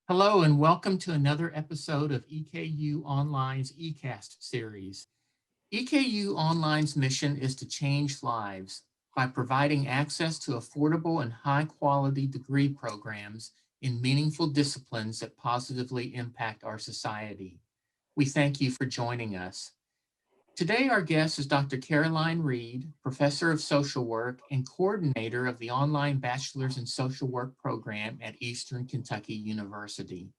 Hello and welcome to another episode of EKU Online's eCast series. EKU Online's mission is to change lives by providing access to affordable and high-quality degree programs in meaningful disciplines that positively impact our society. We thank you for joining us. Today, our guest is Dr. Caroline Reid, Professor of Social Work and Coordinator of the Online Bachelor's in Social Work program at Eastern Kentucky University.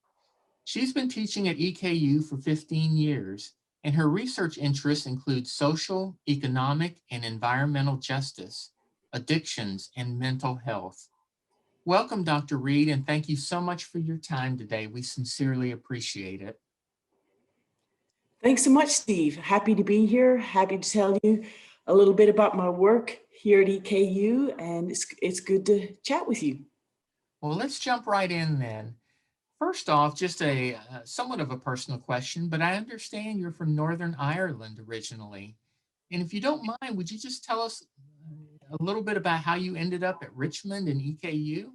She's been teaching at EKU for 15 years, and her research interests include social, economic, and environmental justice, addictions, and mental health. Welcome, Dr. Reid, and thank you so much for your time today. We sincerely appreciate it. Thanks so much, Steve. Happy to be here. Happy to tell you a little bit about my work here at EKU, and it's good to chat with you. Well, let's jump right in then. First off, just a somewhat of a personal question, but I understand you're from Northern Ireland originally. And if you don't mind, would you just tell us a little bit about how you ended up at Richmond and EKU?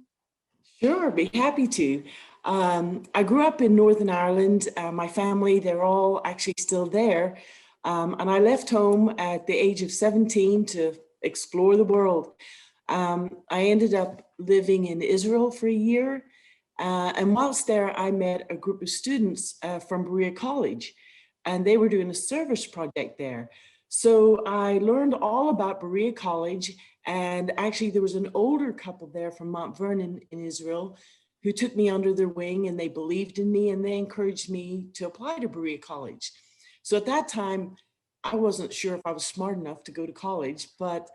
Sure, be happy to. I grew up in Northern Ireland. My family, they're all actually still there. And I left home at the age of 17 to explore the world. I ended up living in Israel for a year. And whilst there, I met a group of students from Berea College, and they were doing a service project there. So I learned all about Berea College, and actually there was an older couple there from Mount Vernon in Israel who took me under their wing, and they believed in me, and they encouraged me to apply to Berea College. So at that time, I wasn't sure if I was smart enough to go to college, but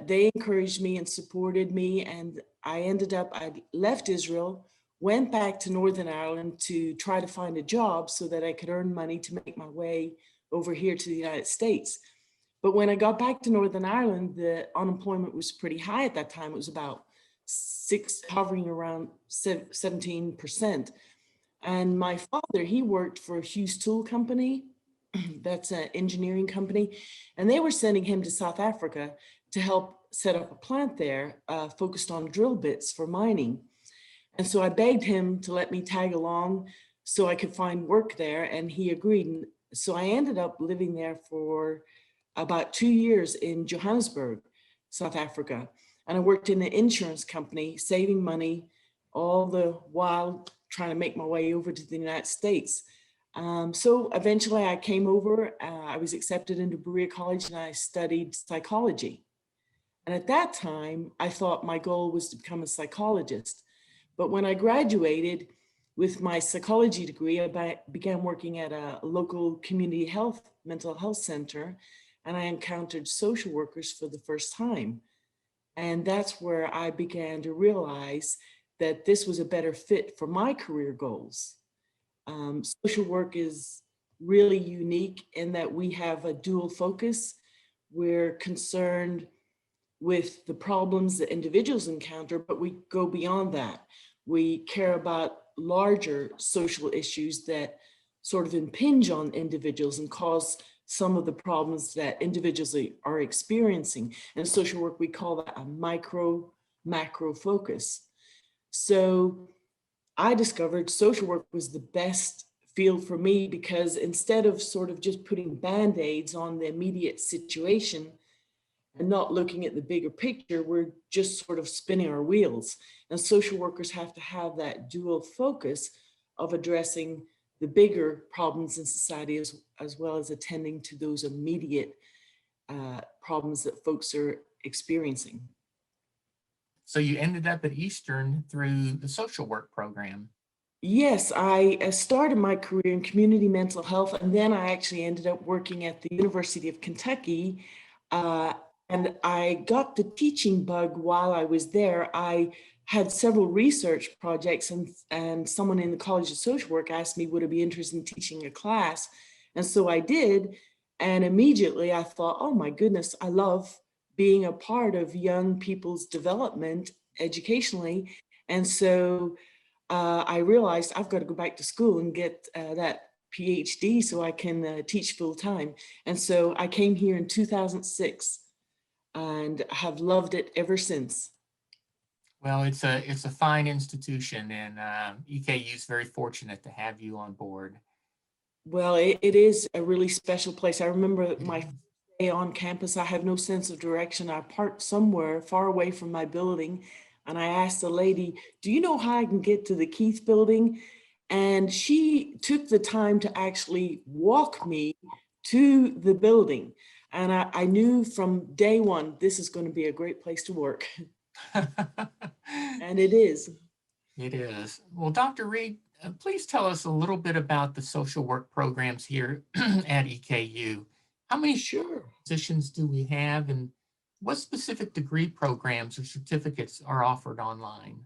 they encouraged me and supported me, and I left Israel, went back to Northern Ireland to try to find a job so that I could earn money to make my way over here to the United States. But when I got back to Northern Ireland, the unemployment was pretty high at that time. It was about hovering around 17%. And my father, he worked for a Hughes Tool Company, that's an engineering company, and they were sending him to South Africa to help set up a plant there focused on drill bits for mining. And so I begged him to let me tag along so I could find work there, and he agreed. And so I ended up living there for about 2 years in Johannesburg, South Africa. And I worked in an insurance company, saving money, all the while trying to make my way over to the United States. So eventually I came over, I was accepted into Berea College, and I studied psychology. And at that time, I thought my goal was to become a psychologist. But when I graduated with my psychology degree, I began working at a local community health, mental health center, and I encountered social workers for the first time. And that's where I began to realize that this was a better fit for my career goals. Social work is really unique in that we have a dual focus. We're concerned with the problems that individuals encounter, but we go beyond that. We care about larger social issues that sort of impinge on individuals and cause some of the problems that individuals are experiencing. In social work, we call that a macro focus. So I discovered social work was the best field for me because instead of sort of just putting band-aids on the immediate situation and not looking at the bigger picture, we're just sort of spinning our wheels. And social workers have to have that dual focus of addressing the bigger problems in society as well as attending to those immediate problems that folks are experiencing. So you ended up at Eastern through the social work program. Yes, I started my career in community mental health, and then I actually ended up working at the University of Kentucky. And I got the teaching bug while I was there. I had several research projects, and someone in the College of Social Work asked me, would I be interested in teaching a class? And so I did. And immediately I thought, oh my goodness, I love being a part of young people's development educationally. And so I realized I've got to go back to school and get that PhD so I can teach full time. And so I came here in 2006 and have loved it ever since. Well, it's a fine institution, and EKU is very fortunate to have you on board. Well, it is a really special place. I remember my first day on campus, I have no sense of direction. I parked somewhere far away from my building, and I asked the lady, "Do you know how I can get to the Keith building?" And she took the time to actually walk me to the building. And I knew from day one, this is going to be a great place to work. And it is. It is. Well, Dr. Reid, please tell us a little bit about the social work programs here at EKU. How many Sure. positions do we have, and what specific degree programs or certificates are offered online?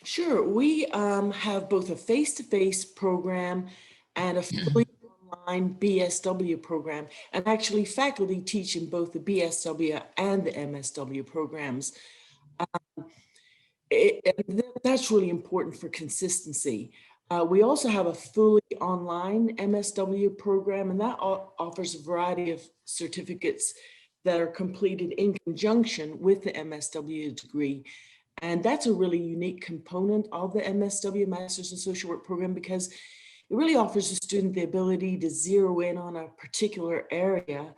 Sure. We have both a face-to-face program and a fully online BSW program, and actually faculty teach in both the BSW and the MSW programs. That's really important for consistency. We also have a fully online MSW program, and that offers a variety of certificates that are completed in conjunction with the MSW degree. And that's a really unique component of the MSW, Masters in Social Work program, because it really offers the student the ability to zero in on a particular area.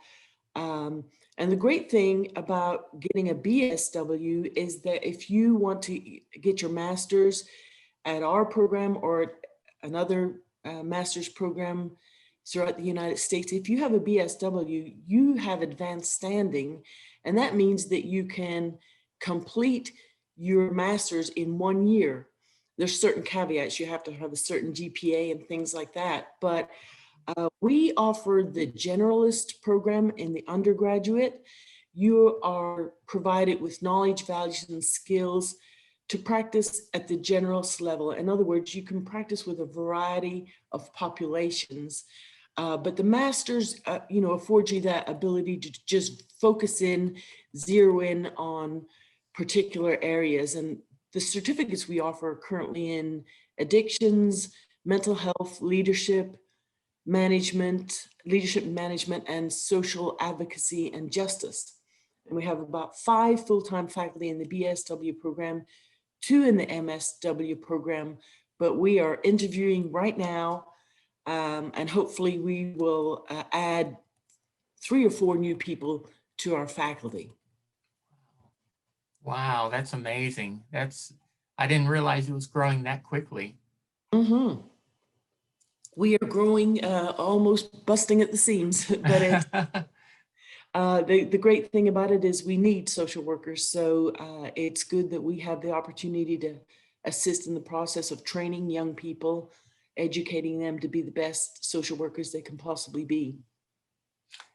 And the great thing about getting a BSW is that if you want to get your master's at our program or another master's program throughout the United States, if you have a BSW, you have advanced standing, and that means that you can complete your master's in 1 year. There's certain caveats. You have to have a certain GPA and things like that, but we offer the generalist program in the undergraduate. You are provided with knowledge, values, and skills to practice at the generalist level. In other words, you can practice with a variety of populations. But the masters, affords you that ability to just focus in, zero in on particular areas. And the certificates we offer are currently in addictions, mental health, leadership management, and social advocacy and justice. And we have about 5 full-time faculty in the BSW program, 2 in the MSW program, but we are interviewing right now, and hopefully we will add 3 or 4 new people to our faculty. Wow, that's amazing. I didn't realize it was growing that quickly. Mm-hmm. We are growing, almost busting at the seams, but it's the great thing about it is we need social workers. So it's good that we have the opportunity to assist in the process of training young people, educating them to be the best social workers they can possibly be.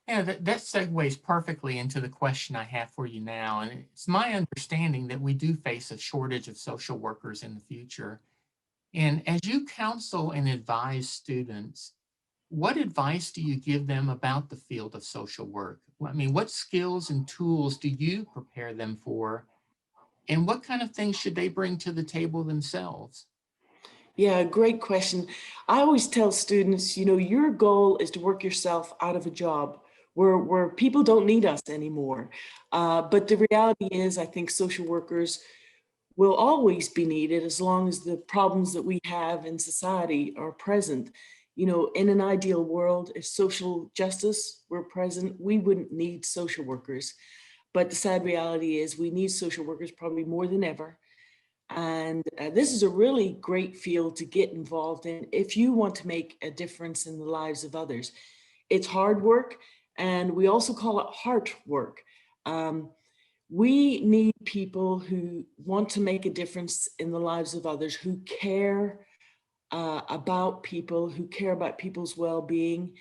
Yeah, that segues perfectly into the question I have for you now. And it's my understanding that we do face a shortage of social workers in the future. And as you counsel and advise students, what advice do you give them about the field of social work? I mean, what skills and tools do you prepare them for? And what kind of things should they bring to the table themselves? Yeah, great question. I always tell students, your goal is to work yourself out of a job where people don't need us anymore. But the reality is, I think social workers will always be needed as long as the problems that we have in society are present. In an ideal world, if social justice were present, we wouldn't need social workers. But the sad reality is we need social workers probably more than ever. And this is a really great field to get involved in if you want to make a difference in the lives of others. It's hard work, and we also call it heart work. We need people who want to make a difference in the lives of others, who care about people, who care about people's well-being.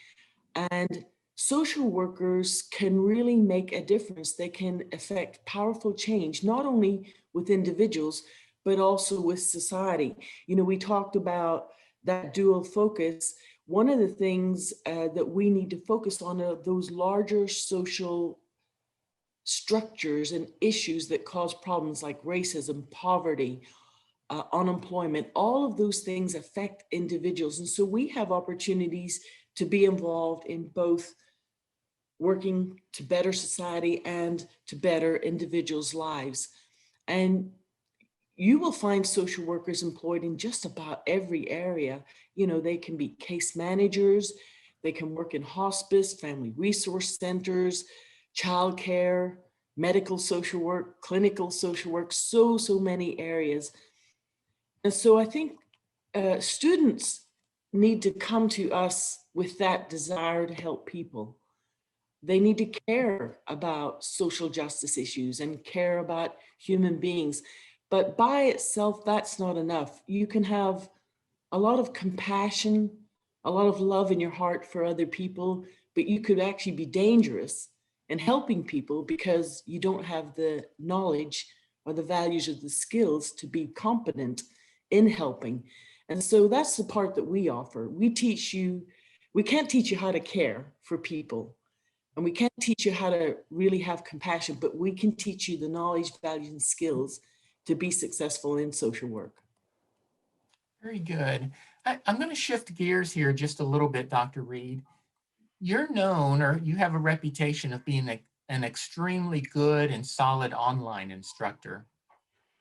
And social workers can really make a difference. They can affect powerful change, not only with individuals, but also with society. We talked about that dual focus. One of the things that we need to focus on are those larger social structures and issues that cause problems like racism, poverty, unemployment. All of those things affect individuals. And so we have opportunities to be involved in both working to better society and to better individuals' lives. And you will find social workers employed in just about every area. You know, they can be case managers, they can work in hospice, family resource centers, childcare, medical social work, clinical social work, so many areas. And so I think students need to come to us with that desire to help people. They need to care about social justice issues and care about human beings. But by itself, that's not enough. You can have a lot of compassion, a lot of love in your heart for other people, but you could actually be dangerous in helping people because you don't have the knowledge or the values or the skills to be competent in helping. And so that's the part that we offer. We teach you, we can't teach you how to care for people, and we can't teach you how to really have compassion, but we can teach you the knowledge, values, and skills to be successful in social work. Very good. I'm going to shift gears here just a little bit, Dr. Reid. You're known, or you have a reputation of being an extremely good and solid online instructor,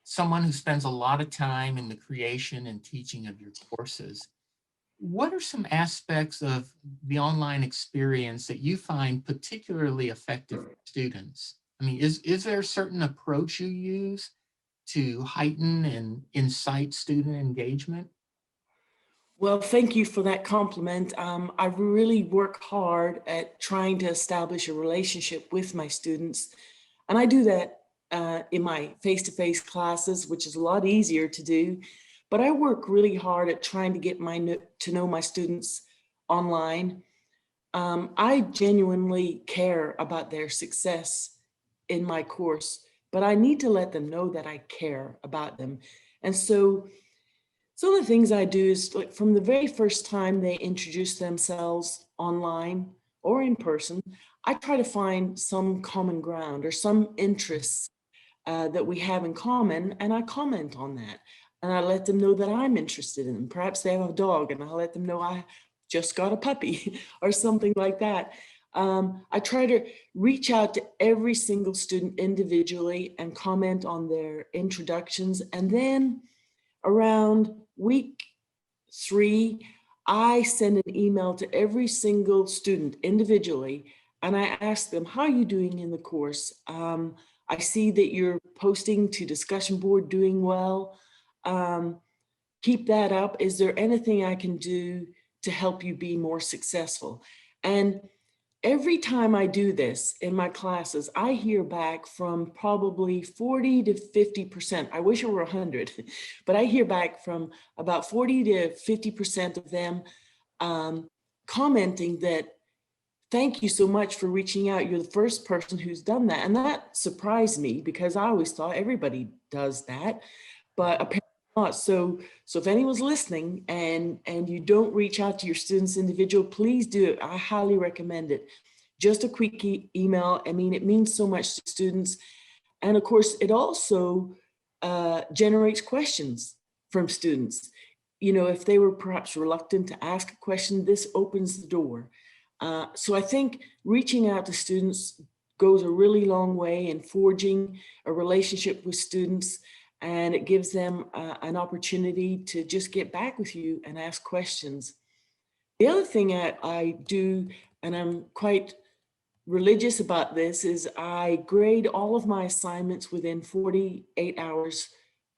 someone who spends a lot of time in the creation and teaching of your courses. What are some aspects of the online experience that you find particularly effective for students? I mean, is there a certain approach you use to heighten and incite student engagement? Well, thank you for that compliment. I really work hard at trying to establish a relationship with my students. And I do that in my face-to-face classes, which is a lot easier to do. But I work really hard at trying to get to know my students online. I genuinely care about their success in my course, but I need to let them know that I care about them. And so some of the things I do is, like, from the very first time they introduce themselves online or in person, I try to find some common ground or some interests that we have in common, and I comment on that. And I let them know that I'm interested in them. Perhaps they have a dog, and I'll let them know I just got a puppy or something like that. I try to reach out to every single student individually and comment on their introductions. And then around week 3, I send an email to every single student individually, and I ask them, how are you doing in the course? I see that you're posting to discussion board, doing well. Keep that up. Is there anything I can do to help you be more successful? And every time I do this in my classes, I hear back from probably 40 to 50%. I wish it were 100, but I hear back from about 40 to 50% of them commenting that, thank you so much for reaching out. You're the first person who's done that. And that surprised me because I always thought everybody does that, but apparently not. So if anyone's listening and you don't reach out to your students individual, please do it. I highly recommend it. Just a quick email. I mean, it means so much to students. And of course, it also generates questions from students. You know, if they were perhaps reluctant to ask a question, this opens the door. So I think reaching out to students goes a really long way in forging a relationship with students, and it gives them an opportunity to just get back with you and ask questions. The other thing I do, and I'm quite religious about this, is I grade all of my assignments within 48 hours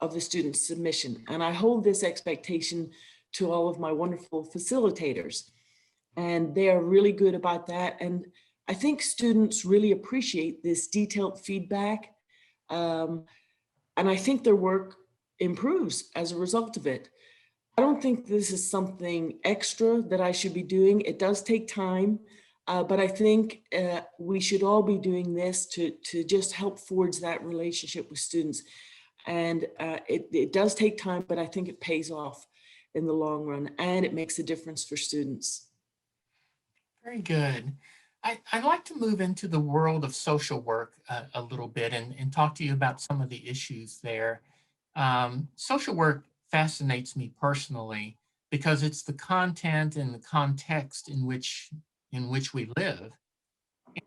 of the student's submission. And I hold this expectation to all of my wonderful facilitators. And they are really good about that. And I think students really appreciate this detailed feedback. And I think their work improves as a result of it. I don't think this is something extra that I should be doing. It does take time, but I think we should all be doing this to just help forge that relationship with students. And it does take time, but I think it pays off in the long run, and it makes a difference for students. Very good. I'd like to move into the world of social work a little bit and talk to you about some of the issues there. Social work fascinates me personally because it's the content and the context in which we live.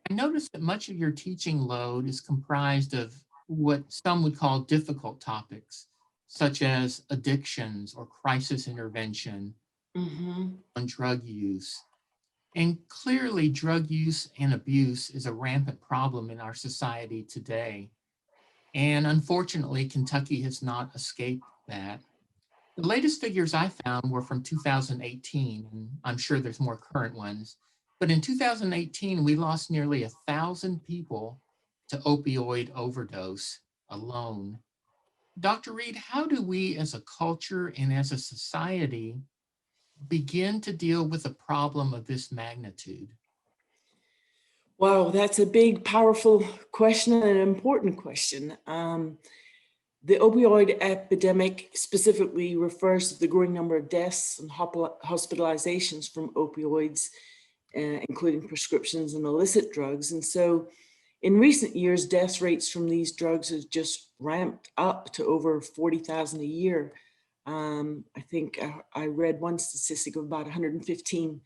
I noticed that much of your teaching load is comprised of what some would call difficult topics, such as addictions or crisis intervention Mhm. on drug use. And clearly, drug use and abuse is a rampant problem in our society today. And unfortunately, Kentucky has not escaped that. The latest figures I found were from 2018, and I'm sure there's more current ones. But in 2018, we lost nearly 1,000 people to opioid overdose alone. Dr. Reid, how do we as a culture and as a society begin to deal with a problem of this magnitude? Wow, that's a big, powerful question and an important question. The opioid epidemic specifically refers to the growing number of deaths and hospitalizations from opioids, including prescriptions and illicit drugs. And so in recent years, death rates from these drugs have just ramped up to over 40,000 a year. I think I read one statistic of about 115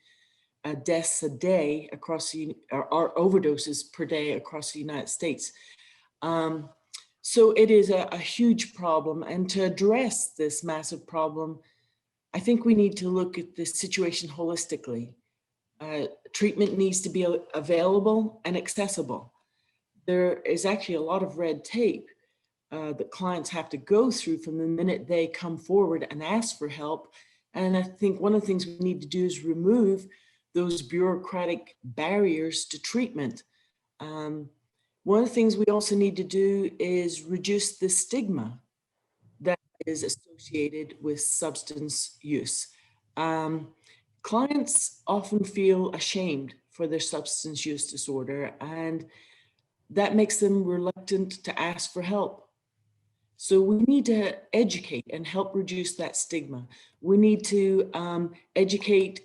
deaths a day across or overdoses per day across the United States. So it is a huge problem. And to address this massive problem, I think we need to look at the situation holistically. Treatment needs to be available and accessible. There is actually a lot of red tape that clients have to go through from the minute they come forward and ask for help. And I think one of the things we need to do is remove those bureaucratic barriers to treatment. One of the things we also need to do is reduce the stigma that is associated with substance use. Clients often feel ashamed for their substance use disorder, and that makes them reluctant to ask for help. So we need to educate and help reduce that stigma. We need to educate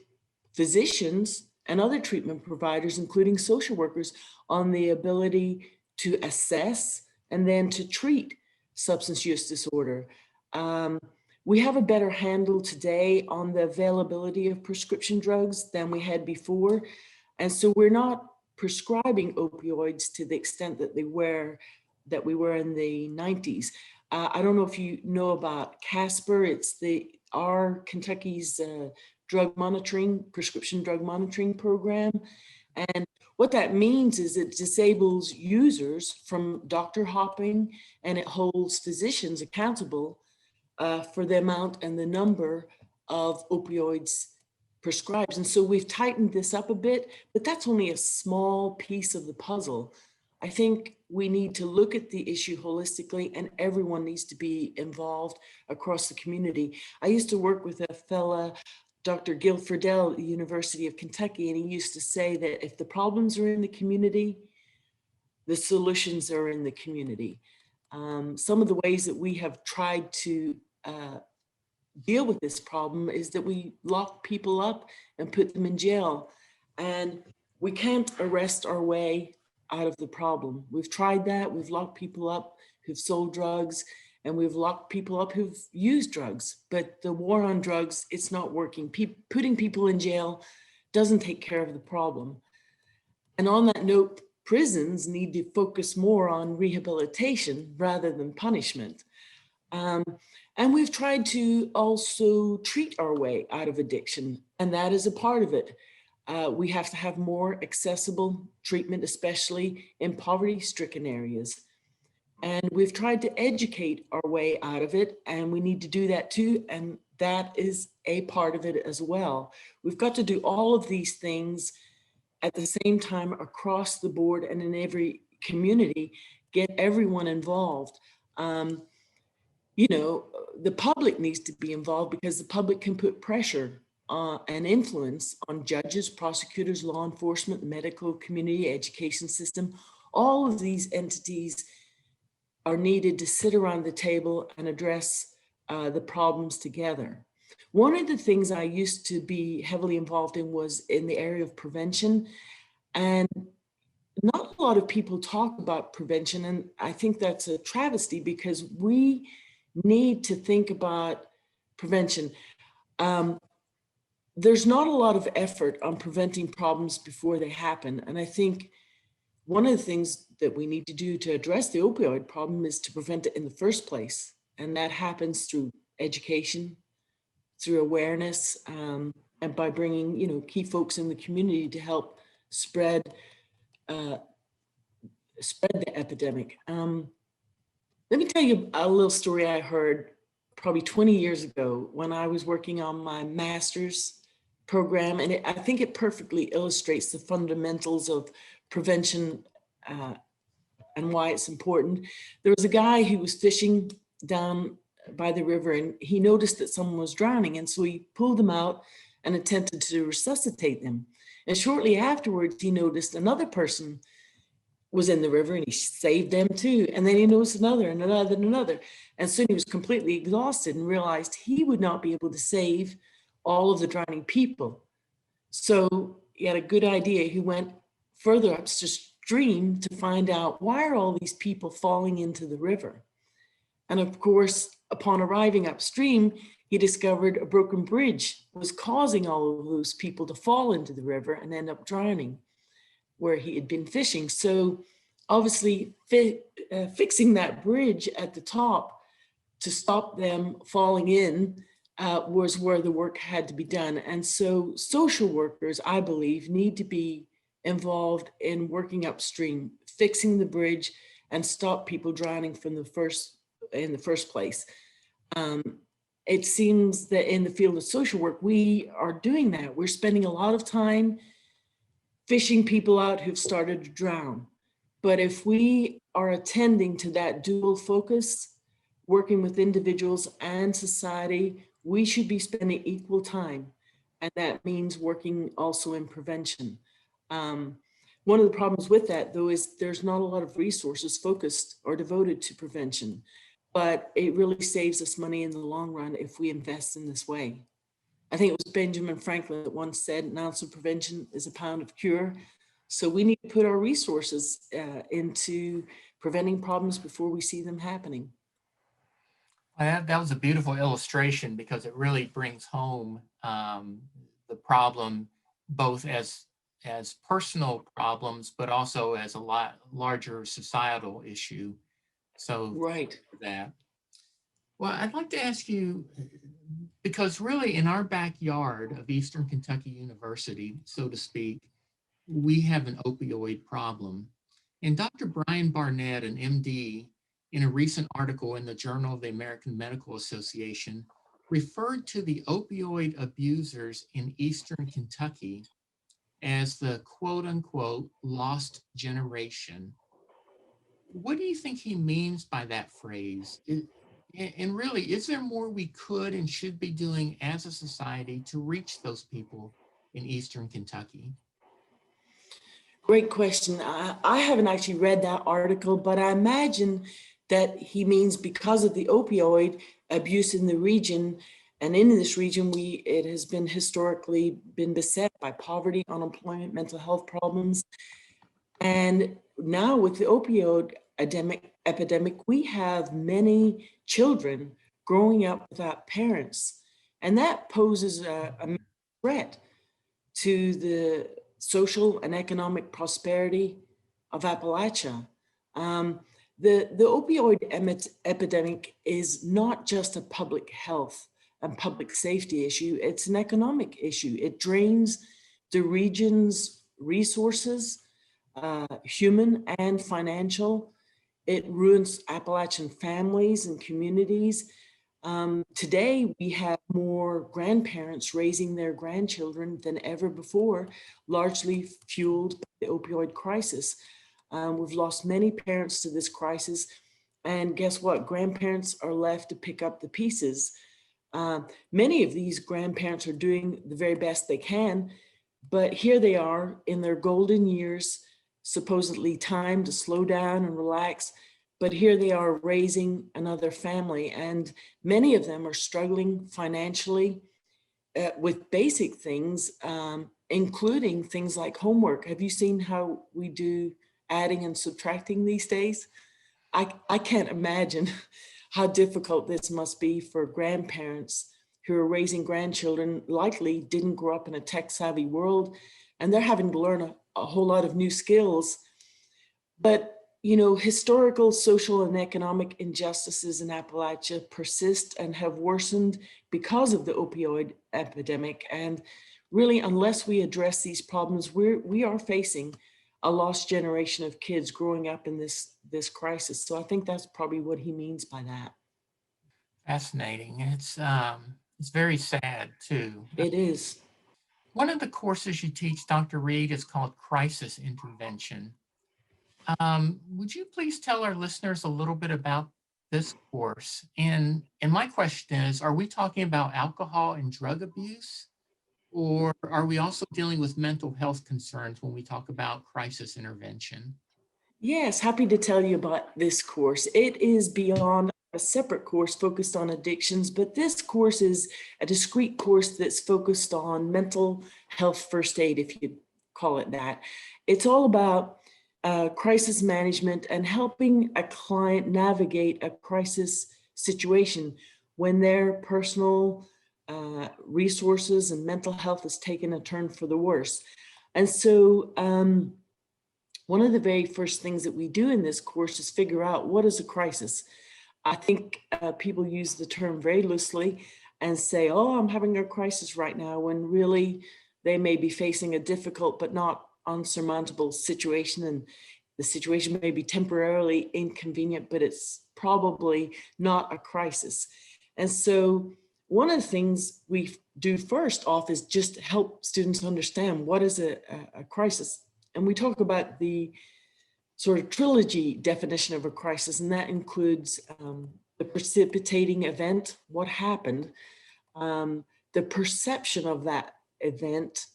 physicians and other treatment providers, including social workers, on the ability to assess and then to treat substance use disorder. We have a better handle today on the availability of prescription drugs than we had before. And so we're not prescribing opioids to the extent that we were in the 90s. I don't know if you know about CASPR. It's our Kentucky's prescription drug monitoring program. And what that means is it disables users from doctor hopping, and it holds physicians accountable for the amount and the number of opioids prescribed. And so we've tightened this up a bit, but that's only a small piece of the puzzle. I think we need to look at the issue holistically, and everyone needs to be involved across the community. I used to work with a fella, Dr. Gil Friedel at the University of Kentucky, and he used to say that if the problems are in the community, the solutions are in the community. Some of the ways that we have tried to deal with this problem is that we lock people up and put them in jail. And we can't arrest our way out of the problem. We've tried that. We've locked people up who've sold drugs, and we've locked people up who've used drugs. But the war on drugs, it's not working. Putting people in jail doesn't take care of the problem. And on that note, prisons need to focus more on rehabilitation rather than punishment. And we've tried to also treat our way out of addiction, and that is a part of it. We have to have more accessible treatment, especially in poverty-stricken areas. And we've tried to educate our way out of it, and we need to do that too. And that is a part of it as well. We've got to do all of these things at the same time across the board and in every community, get everyone involved. The public needs to be involved because the public can put pressure and influence on judges, prosecutors, law enforcement, the medical community, education system. All of these entities are needed to sit around the table and address the problems together. One of the things I used to be heavily involved in was in the area of prevention. And not a lot of people talk about prevention. And I think that's a travesty because we need to think about prevention. There's not a lot of effort on preventing problems before they happen. And I think one of the things that we need to do to address the opioid problem is to prevent it in the first place. And that happens through education, through awareness, and by bringing, key folks in the community to help spread uh, spread the epidemic. Let me tell you a little story I heard probably 20 years ago when I was working on my master's program, and I think it perfectly illustrates the fundamentals of prevention uh, and why it's important. There was a guy who was fishing down by the river, and he noticed that someone was drowning, and so he pulled them out and attempted to resuscitate them. And shortly afterwards, he noticed another person was in the river and he saved them too. And then he noticed another and another and another. And soon he was completely exhausted and realized he would not be able to save all of the drowning people. So he had a good idea. He went further upstream to find out, why are all these people falling into the river? And of course, upon arriving upstream, he discovered a broken bridge was causing all of those people to fall into the river and end up drowning where he had been fishing. So obviously fixing that bridge at the top to stop them falling in was where the work had to be done. And so social workers, I believe, need to be involved in working upstream, fixing the bridge and stop people drowning in the first place. It seems that in the field of social work, we are doing that. We're spending a lot of time fishing people out who've started to drown. But if we are attending to that dual focus, working with individuals and society, we should be spending equal time. And that means working also in prevention. One of the problems with that, though, is there's not a lot of resources focused or devoted to prevention, but it really saves us money in the long run if we invest in this way. I think it was Benjamin Franklin that once said, an ounce of prevention is a pound of cure. So we need to put our resources into preventing problems before we see them happening. That was a beautiful illustration because it really brings home the problem both as personal problems, but also as a lot larger societal issue. So right. That. Well, I'd like to ask you, because really in our backyard of Eastern Kentucky University, so to speak, we have an opioid problem. And Dr. Brian Barnett, an MD, in a recent article in the Journal of the American Medical Association, referred to the opioid abusers in Eastern Kentucky as the quote unquote lost generation. What do you think he means by that phrase? And really, is there more we could and should be doing as a society to reach those people in Eastern Kentucky? Great question. I haven't actually read that article, but I imagine that he means because of the opioid abuse in the region, and in this region, it has been historically been beset by poverty, unemployment, mental health problems. And now with the opioid epidemic, we have many children growing up without parents. And that poses a threat to the social and economic prosperity of Appalachia. The opioid epidemic is not just a public health and public safety issue, it's an economic issue. It drains the region's resources, human and financial. It ruins Appalachian families and communities. Today, we have more grandparents raising their grandchildren than ever before, largely fueled by the opioid crisis. We've lost many parents to this crisis. And guess what? Grandparents are left to pick up the pieces. Many of these grandparents are doing the very best they can, but here they are in their golden years, supposedly time to slow down and relax. But here they are raising another family, and many of them are struggling financially with basic things, including things like homework. Have you seen how we do adding and subtracting these days? I can't imagine how difficult this must be for grandparents who are raising grandchildren, likely didn't grow up in a tech-savvy world, and they're having to learn a whole lot of new skills. But You know, historical, social, and economic injustices in Appalachia persist and have worsened because of the opioid epidemic. And really, unless we address these problems, we are facing a lost generation of kids growing up in this crisis. So I think that's probably what he means by that. Fascinating. It's very sad too. It is. One of the courses you teach, Dr. Reid, is called Crisis Intervention. Would you please tell our listeners a little bit about this course? And my question is, are we talking about alcohol and drug abuse, or are we also dealing with mental health concerns when we talk about crisis intervention? Yes, happy to tell you about this course. It is beyond a separate course focused on addictions, but this course is a discrete course that's focused on mental health first aid, if you call it that. It's all about crisis management and helping a client navigate a crisis situation when their personal resources and mental health has taken a turn for the worse. And so, one of the very first things that we do in this course is figure out what is a crisis. I think people use the term very loosely and say, oh, I'm having a crisis right now, when really they may be facing a difficult but not unsurmountable situation. And the situation may be temporarily inconvenient, but it's probably not a crisis. And so one of the things we do first off is just help students understand what is a crisis. And we talk about the sort of trilogy definition of a crisis, and that includes the precipitating event, what happened, the perception of that event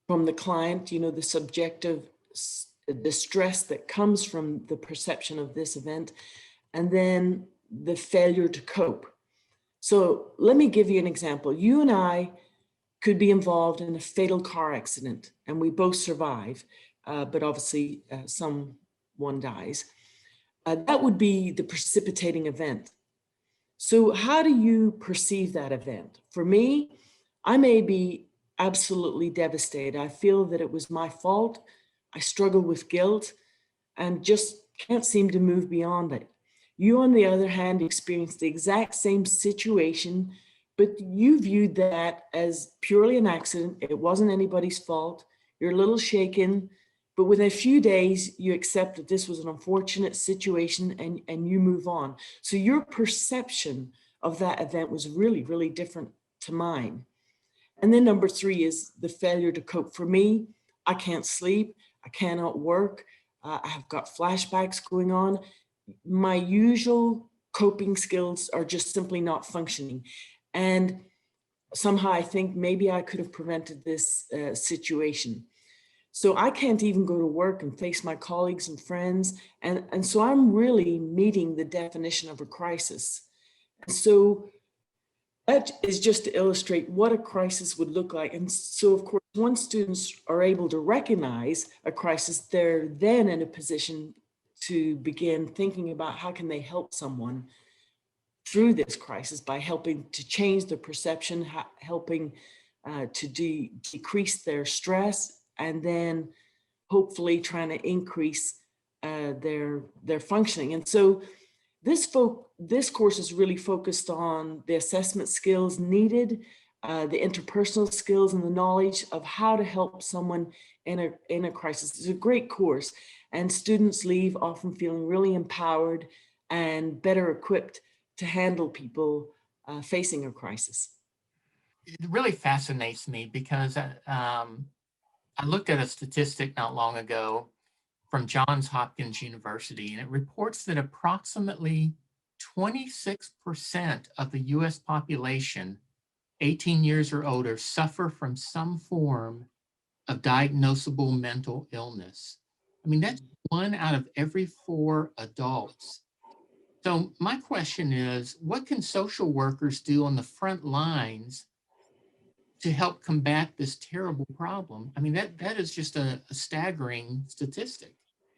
from the client, you know, the subjective distress that comes from the perception of this event, and then the failure to cope. So let me give you an example. You and I could be involved in a fatal car accident and we both survive, but obviously someone dies. That would be the precipitating event. So how do you perceive that event? For me, I may be absolutely devastated. I feel that it was my fault. I struggle with guilt and just can't seem to move beyond it. You, on the other hand, experienced the exact same situation, but you viewed that as purely an accident. It wasn't anybody's fault. You're a little shaken, but within a few days, you accept that this was an unfortunate situation and you move on. So your perception of that event was really, really different to mine. And then number three is the failure to cope. For me, I can't sleep. I cannot work. I have got flashbacks going on. My usual coping skills are just simply not functioning. And somehow I think maybe I could have prevented this situation. So I can't even go to work and face my colleagues and friends. And so I'm really meeting the definition of a crisis. And so that is just to illustrate what a crisis would look like. And so, of course, once students are able to recognize a crisis, they're then in a position to begin thinking about how can they help someone through this crisis by helping to change their perception, helping to decrease their stress, and then hopefully trying to increase their functioning. And so this course is really focused on the assessment skills needed, the interpersonal skills, and the knowledge of how to help someone in a crisis. It's a great course, and students leave often feeling really empowered and better equipped to handle people facing a crisis. It really fascinates me because I looked at a statistic not long ago from Johns Hopkins University, and it reports that approximately 26% of the US population 18 years or older suffer from some form of diagnosable mental illness. I mean, that's 1 out of every 4 adults. So my question is, what can social workers do on the front lines to help combat this terrible problem? I mean, that is just a staggering statistic.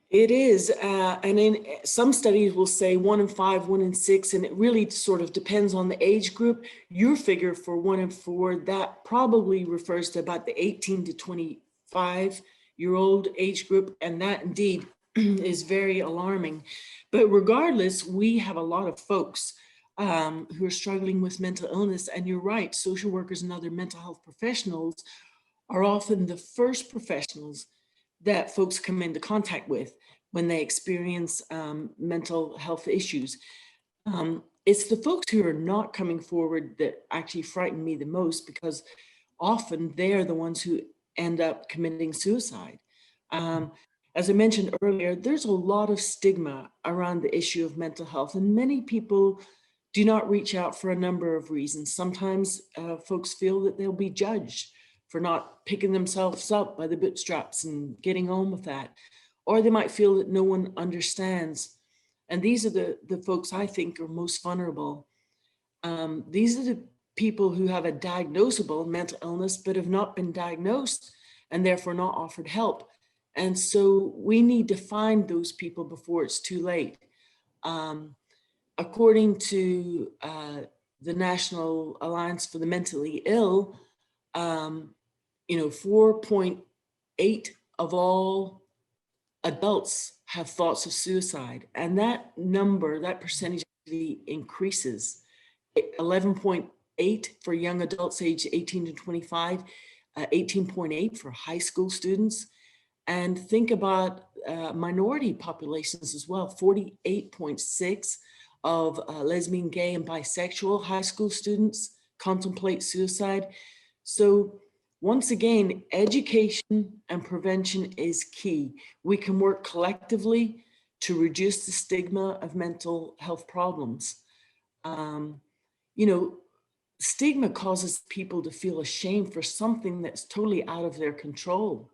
It is, and in some studies will say 1 in 5, 1 in 6, and it really sort of depends on the age group. Your figure for 1 in 4, that probably refers to about the 18 to 25-year-old age group, and that indeed is very alarming. But regardless, we have a lot of folks who are struggling with mental illness. And you're right, social workers and other mental health professionals are often the first professionals that folks come into contact with when they experience mental health issues. It's the folks who are not coming forward that actually frighten me the most, because often they're the ones who end up committing suicide. Um, as I mentioned earlier, there's a lot of stigma around the issue of mental health, and many people do not reach out for a number of reasons. Sometimes folks feel that they'll be judged for not picking themselves up by the bootstraps and getting on with that. Or they might feel that no one understands. And these are the folks I think are most vulnerable. These are the people who have a diagnosable mental illness but have not been diagnosed and therefore not offered help. And so we need to find those people before it's too late. According to the National Alliance for the Mentally Ill, 4.8 of all adults have thoughts of suicide. And that number, that percentage actually increases. 11.8 for young adults aged 18 to 25, 18.8 for high school students. And think about minority populations as well. 48.6 of lesbian, gay, and bisexual high school students contemplate suicide. So once again, education and prevention is key. We can work collectively to reduce the stigma of mental health problems. You know, stigma causes people to feel ashamed for something that's totally out of their control.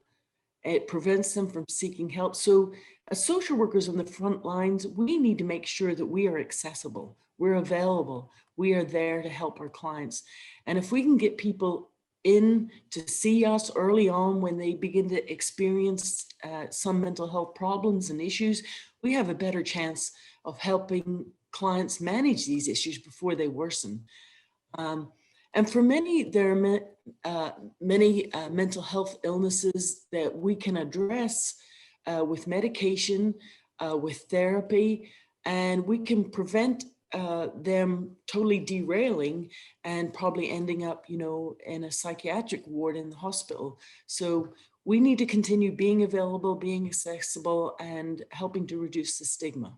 It prevents them from seeking help. So as social workers on the front lines, we need to make sure that we are accessible, we're available, we are there to help our clients. And if we can get people in to see us early on when they begin to experience some mental health problems and issues, we have a better chance of helping clients manage these issues before they worsen. And for many, there are many mental health illnesses that we can address with medication, with therapy, and we can prevent them totally derailing and probably ending up, in a psychiatric ward in the hospital. So we need to continue being available, being accessible, and helping to reduce the stigma.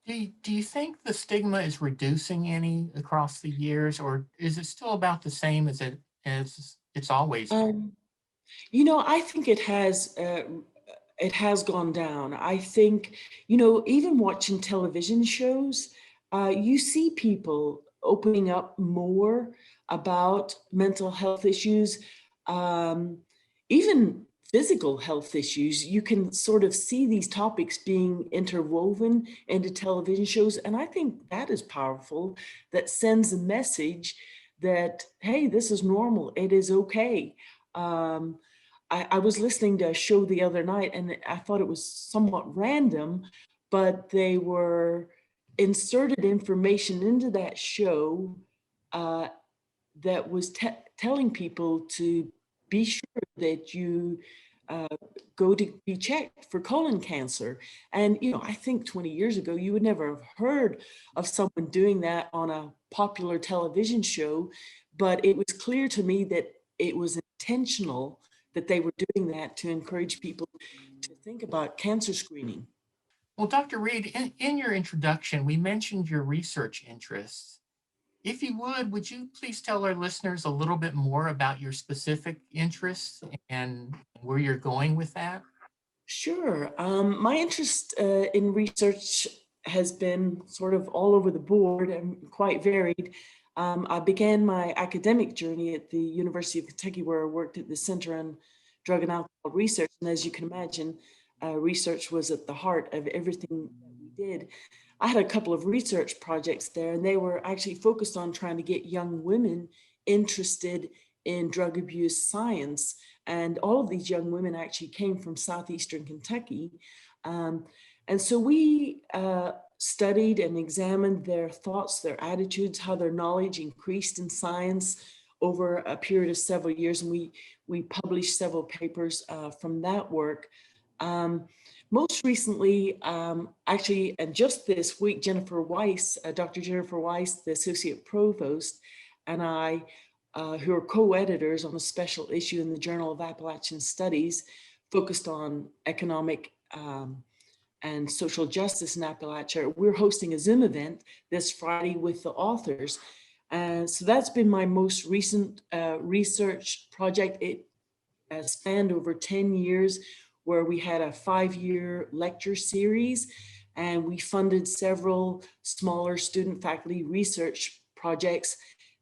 Do you think the stigma is reducing any across the years, or is it still about the same as it's always been? Um, I think it has gone down. I think, even watching television shows, you see people opening up more about mental health issues, um, even physical health issues. You can sort of see these topics being interwoven into television shows. And I think that is powerful. That sends a message that, hey, this is normal. It is okay. Um, I was listening to a show the other night and I thought it was somewhat random, but they were inserted information into that show uh, that was telling people to be sure that you uh, go to be checked for colon cancer. And, I think 20 years ago, you would never have heard of someone doing that on a popular television show, but it was clear to me that it was intentional that they were doing that to encourage people to think about cancer screening. Well, Dr. Reid, in your introduction, we mentioned your research interests. If you would you please tell our listeners a little bit more about your specific interests and where you're going with that? Sure. My interest in research has been sort of all over the board and quite varied. I began my academic journey at the University of Kentucky, where I worked at the Center on Drug and Alcohol Research. And as you can imagine, research was at the heart of everything that we did. I had a couple of research projects there, and they were actually focused on trying to get young women interested in drug abuse science. And all of these young women actually came from southeastern Kentucky. Um, and so we studied and examined their thoughts, their attitudes, how their knowledge increased in science over a period of several years. And we published several papers from that work. Most recently, actually, and just this week, Jennifer Weiss, Dr. Jennifer Weiss, the Associate Provost, and I, who are co-editors on a special issue in the Journal of Appalachian Studies, focused on economic and social justice in Appalachia. We're hosting a Zoom event this Friday with the authors. And so that's been my most recent research project. It spanned over 10 years, where we had a 5-year lecture series, and we funded several smaller student faculty research projects,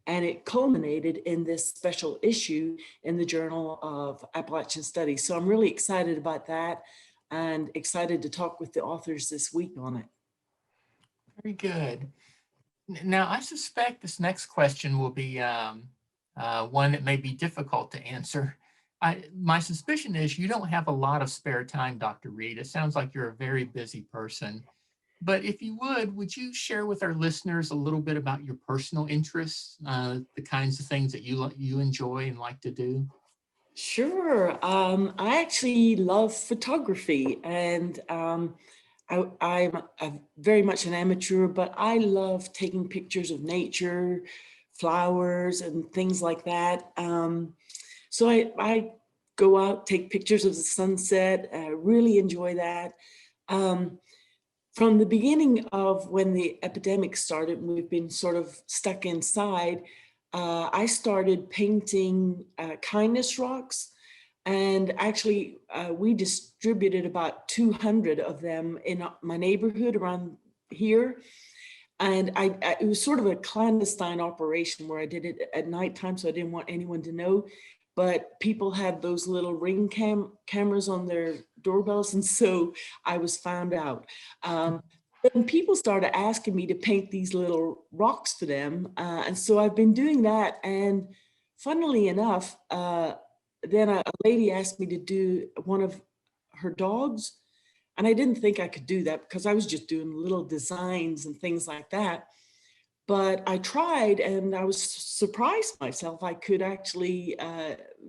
and it culminated in this special issue in the Journal of Appalachian Studies. So I'm really excited about that and excited to talk with the authors this week on it. Very good. Now, I suspect this next question will be one that may be difficult to answer. My suspicion is you don't have a lot of spare time, Dr. Reid. It sounds like you're a very busy person. But if you would you share with our listeners a little bit about your personal interests, the kinds of things that you enjoy and like to do? Sure. I actually love photography, and I'm very much an amateur, but I love taking pictures of nature, flowers, and things like that. So I go out, take pictures of the sunset, really enjoy that. From the beginning of when the epidemic started, we've been sort of stuck inside, I started painting kindness rocks. And actually, we distributed about 200 of them in my neighborhood around here. And it was sort of a clandestine operation where I did it at nighttime, so I didn't want anyone to know. But people had those little ring cameras on their doorbells, and so I was found out. Then people started asking me to paint these little rocks for them, and so I've been doing that. And funnily enough, then a lady asked me to do one of her dogs. And I didn't think I could do that because I was just doing little designs and things like that. But I tried, and I was surprised myself I could actually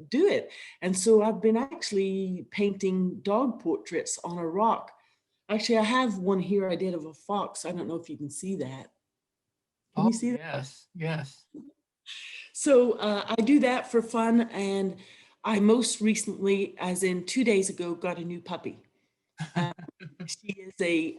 do it. And so I've been actually painting dog portraits on a rock. Actually, I have one here I did of a fox. I don't know if you can see that. Can Oh, you see that? yes, yes. So I do that for fun. And I most recently, as in 2 days ago, got a new puppy. She is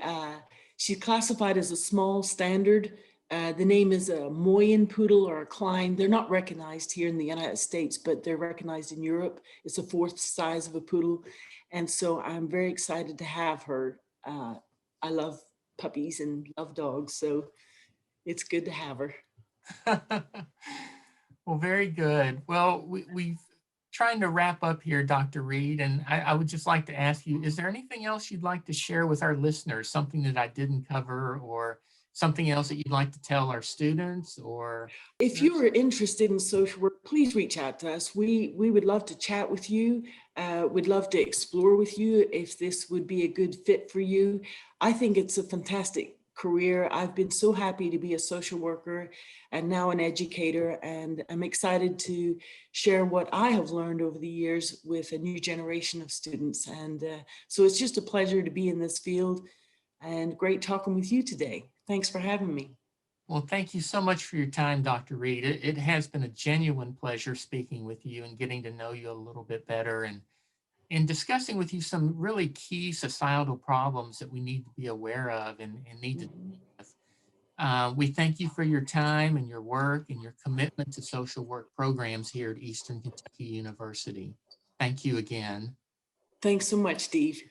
she's classified as a small standard. The name is a Moyen poodle or a Klein. They're not recognized here in the United States, but they're recognized in Europe. It's a 4th size of a poodle. And so I'm very excited to have her. I love puppies and love dogs, so it's good to have her. Well, very good. Well, we've trying to wrap up here, Dr. Reid, and I would just like to ask you, is there anything else you'd like to share with our listeners, something that I didn't cover, or something else that you'd like to tell our students? Or if you are interested in social work, please reach out to us. We would love to chat with you. We'd love to explore with you if this would be a good fit for you. I think it's a fantastic career. I've been so happy to be a social worker and now an educator, and I'm excited to share what I have learned over the years with a new generation of students. And so it's just a pleasure to be in this field, and great talking with you today. Thanks for having me. Well, thank you so much for your time, Dr. Reid. It has been a genuine pleasure speaking with you and getting to know you a little bit better, and in discussing with you some really key societal problems that we need to be aware of and need to deal with. We thank you for your time and your work and your commitment to social work programs here at Eastern Kentucky University. Thank you again. Thanks so much, Steve.